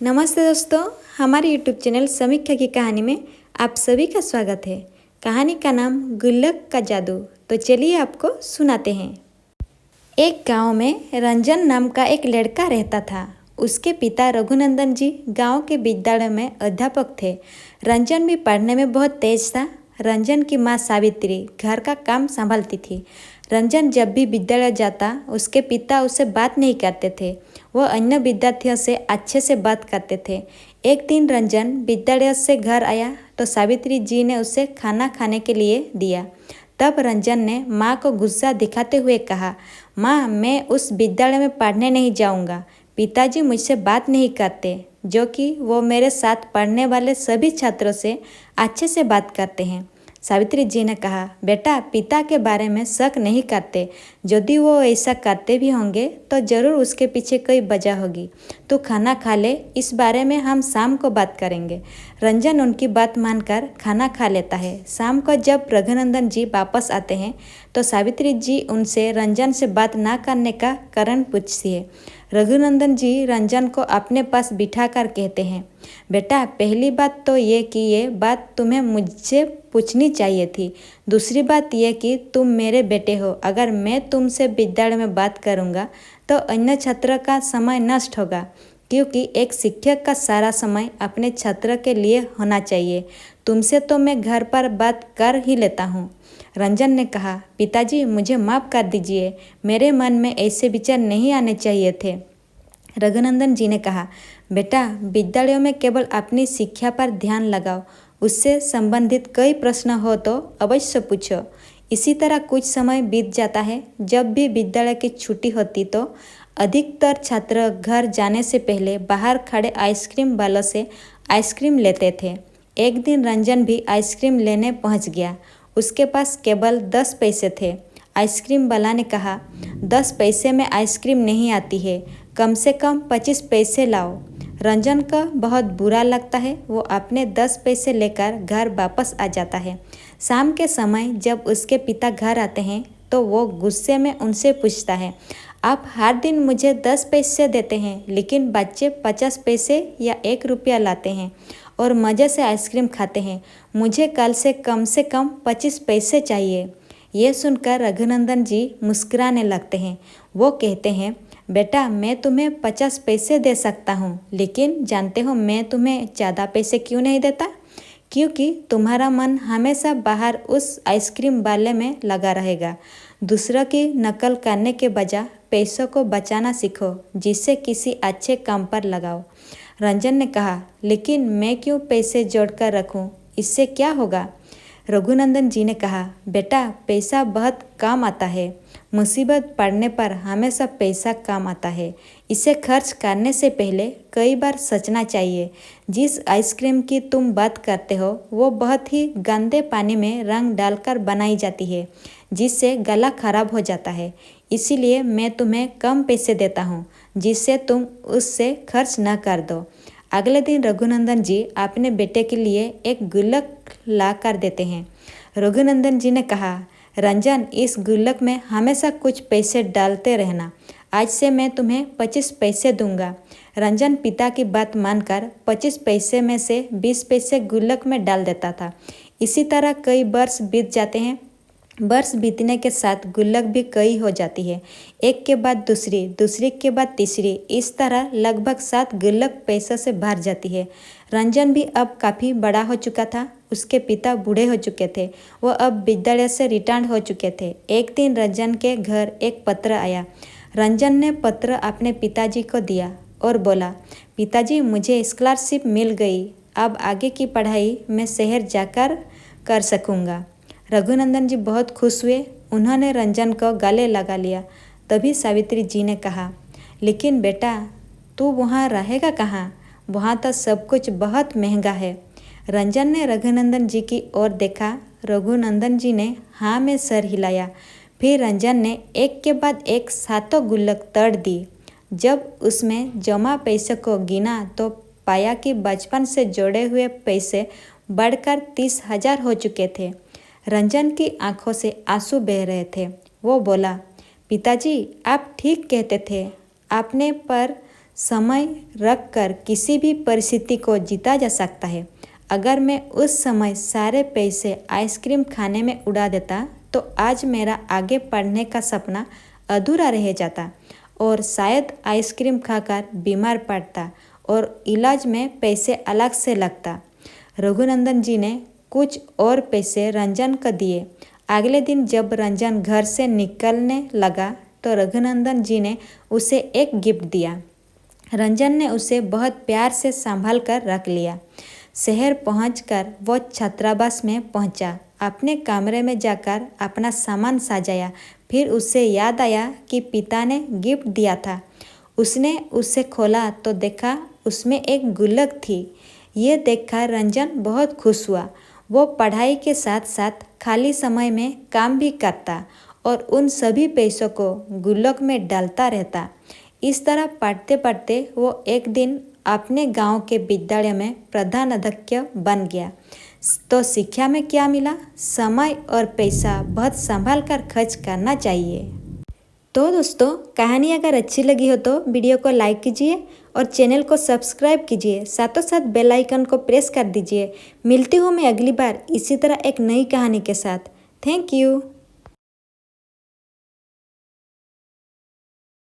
नमस्ते दोस्तों, हमारे यूट्यूब चैनल समीक्षा की कहानी में आप सभी का स्वागत है। कहानी का नाम गुल्लक का जादू। तो चलिए आपको सुनाते हैं। एक गांव में रंजन नाम का एक लड़का रहता था। उसके पिता रघुनंदन जी गांव के विद्यालय में अध्यापक थे। रंजन भी पढ़ने में बहुत तेज था। रंजन की माँ सावित्री घर का काम संभालती थी। रंजन जब भी विद्यालय जाता उसके पिता उससे बात नहीं करते थे। वह अन्य विद्यार्थियों से अच्छे से बात करते थे। एक दिन रंजन विद्यालय से घर आया तो सावित्री जी ने उसे खाना खाने के लिए दिया। तब रंजन ने माँ को गुस्सा दिखाते हुए कहा, माँ, मैं उस विद्यालय में पढ़ने नहीं जाऊँगा। पिताजी मुझसे बात नहीं करते, जो कि वो मेरे साथ पढ़ने वाले सभी छात्रों से अच्छे से बात करते हैं। सावित्री जी ने कहा, बेटा, पिता के बारे में शक नहीं करते। यदि वो ऐसा करते भी होंगे तो ज़रूर उसके पीछे कोई वजह होगी। तो खाना खा ले, इस बारे में हम शाम को बात करेंगे। रंजन उनकी बात मानकर खाना खा लेता है। शाम को जब रघुनंदन जी वापस आते हैं तो सावित्री जी उनसे रंजन से बात ना करने का कारण पूछती है। रघुनंदन जी रंजन को अपने पास बिठाकर कहते हैं, बेटा, पहली बात तो ये कि ये बात तुम्हें मुझसे पूछनी चाहिए थी। दूसरी बात यह कि तुम मेरे बेटे हो। अगर मैं तुमसे विद्यालय में बात करूँगा तो अन्य छात्र का समय नष्ट होगा, क्योंकि एक शिक्षक का सारा समय अपने छात्र के लिए होना चाहिए। तुमसे तो मैं घर पर बात कर ही लेता हूँ। रंजन ने कहा, पिताजी, मुझे माफ़ कर दीजिए। मेरे मन में ऐसे विचार नहीं आने चाहिए थे। रघुनंदन जी ने कहा, बेटा, विद्यालयों में केवल अपनी शिक्षा पर ध्यान लगाओ। उससे संबंधित कई प्रश्न हो तो अवश्य पूछो। इसी तरह कुछ समय बीत जाता है। जब भी विद्यालय की छुट्टी होती तो अधिकतर छात्र घर जाने से पहले बाहर खड़े आइसक्रीम वालों से आइसक्रीम लेते थे। एक दिन रंजन भी आइसक्रीम लेने पहुंच गया। उसके पास केवल 10 पैसे थे। आइसक्रीम वाला ने कहा, 10 पैसे में आइसक्रीम नहीं आती है, कम से कम 25 पैसे लाओ। रंजन का बहुत बुरा लगता है। वो अपने 10 पैसे लेकर घर वापस आ जाता है। शाम के समय जब उसके पिता घर आते हैं तो वो गुस्से में उनसे पूछता है, आप हर दिन मुझे 10 पैसे देते हैं, लेकिन बच्चे 50 पैसे या 1 रुपया लाते हैं और मज़े से आइसक्रीम खाते हैं। मुझे कल से कम 25 पैसे चाहिए। ये सुनकर रघुनंदन जी मुस्कुराने लगते हैं। वो कहते हैं, बेटा, मैं तुम्हें 50 पैसे दे सकता हूँ, लेकिन जानते हो मैं तुम्हें ज़्यादा पैसे क्यों नहीं देता? क्योंकि तुम्हारा मन हमेशा बाहर उस आइसक्रीम वाले में लगा रहेगा। दूसरों की नकल करने के बजाय पैसों को बचाना सीखो, जिससे किसी अच्छे काम पर लगाओ। रंजन ने कहा, लेकिन मैं क्यों पैसे जोड़कर रखूं? इससे क्या होगा? रघुनंदन जी ने कहा, बेटा, पैसा बहुत काम आता है। मुसीबत पड़ने पर हमेशा पैसा काम आता है। इसे खर्च करने से पहले कई बार सोचना चाहिए। जिस आइसक्रीम की तुम बात करते हो वो बहुत ही गंदे पानी में रंग डालकर बनाई जाती है, जिससे गला खराब हो जाता है। इसीलिए मैं तुम्हें कम पैसे देता हूँ, जिससे तुम उससे खर्च न कर दो। अगले दिन रघुनंदन जी अपने बेटे के लिए एक गुल्लक ला कर देते हैं। रघुनंदन जी ने कहा, रंजन, इस गुल्लक में हमेशा कुछ पैसे डालते रहना। आज से मैं तुम्हें 25 पैसे दूंगा। रंजन पिता की बात मानकर 25 पैसे में से 20 पैसे गुल्लक में डाल देता था। इसी तरह कई वर्ष बीत जाते हैं। वर्ष बीतने के साथ गुल्लक भी कई हो जाती है। एक के बाद दूसरी, दूसरी के बाद तीसरी, इस तरह लगभग 7 गुल्लक पैसों से भर जाती है। रंजन भी अब काफ़ी बड़ा हो चुका था। उसके पिता बूढ़े हो चुके थे। वो अब विद्यालय से रिटायर्ड हो चुके थे। एक दिन रंजन के घर एक पत्र आया। रंजन ने पत्र अपने पिताजी को दिया और बोला, पिताजी, मुझे स्कॉलरशिप मिल गई। अब आगे की पढ़ाई मैं शहर जाकर कर सकूँगा। रघुनंदन जी बहुत खुश हुए। उन्होंने रंजन को गले लगा लिया। तभी सावित्री जी ने कहा, लेकिन बेटा, तू वहाँ रहेगा कहाँ? वहाँ तो सब कुछ बहुत महंगा है। रंजन ने रघुनंदन जी की ओर देखा। रघुनंदन जी ने हाँ में सर हिलाया। फिर रंजन ने एक के बाद एक 7 गुल्लक तोड़ दी। जब उसमें जमा पैसे को गिना तो पाया कि बचपन से जोड़े हुए पैसे बढ़कर 30,000 हो चुके थे। रंजन की आंखों से आंसू बह रहे थे। वो बोला, पिताजी, आप ठीक कहते थे। आपने पर समय रख कर किसी भी परिस्थिति को जीता जा सकता है। अगर मैं उस समय सारे पैसे आइसक्रीम खाने में उड़ा देता तो आज मेरा आगे पढ़ने का सपना अधूरा रह जाता और शायद आइसक्रीम खाकर बीमार पड़ता और इलाज में पैसे अलग से लगता। रघुनंदन जी ने कुछ और पैसे रंजन को दिए। अगले दिन जब रंजन घर से निकलने लगा तो रघुनंदन जी ने उसे एक गिफ्ट दिया। रंजन ने उसे बहुत प्यार से संभाल कर रख लिया। शहर पहुंचकर वो छात्रावास में पहुंचा। अपने कमरे में जाकर अपना सामान सजाया। फिर उसे याद आया कि पिता ने गिफ्ट दिया था। उसने उसे खोला तो देखा उसमें एक गुल्लक थी। ये देखकर रंजन बहुत खुश हुआ। वो पढ़ाई के साथ साथ खाली समय में काम भी करता और उन सभी पैसों को गुल्लक में डालता रहता। इस तरह पढ़ते पढ़ते वो एक दिन अपने गांव के विद्यालय में प्रधानाध्यक्ष बन गया। तो शिक्षा में क्या मिला? समय और पैसा बहुत संभाल कर खर्च करना चाहिए। तो दोस्तों, कहानी अगर अच्छी लगी हो तो वीडियो को लाइक कीजिए और चैनल को सब्सक्राइब कीजिए। साथों साथ बेल आइकन को प्रेस कर दीजिए। मिलती हूँ मैं अगली बार इसी तरह एक नई कहानी के साथ। Thank you.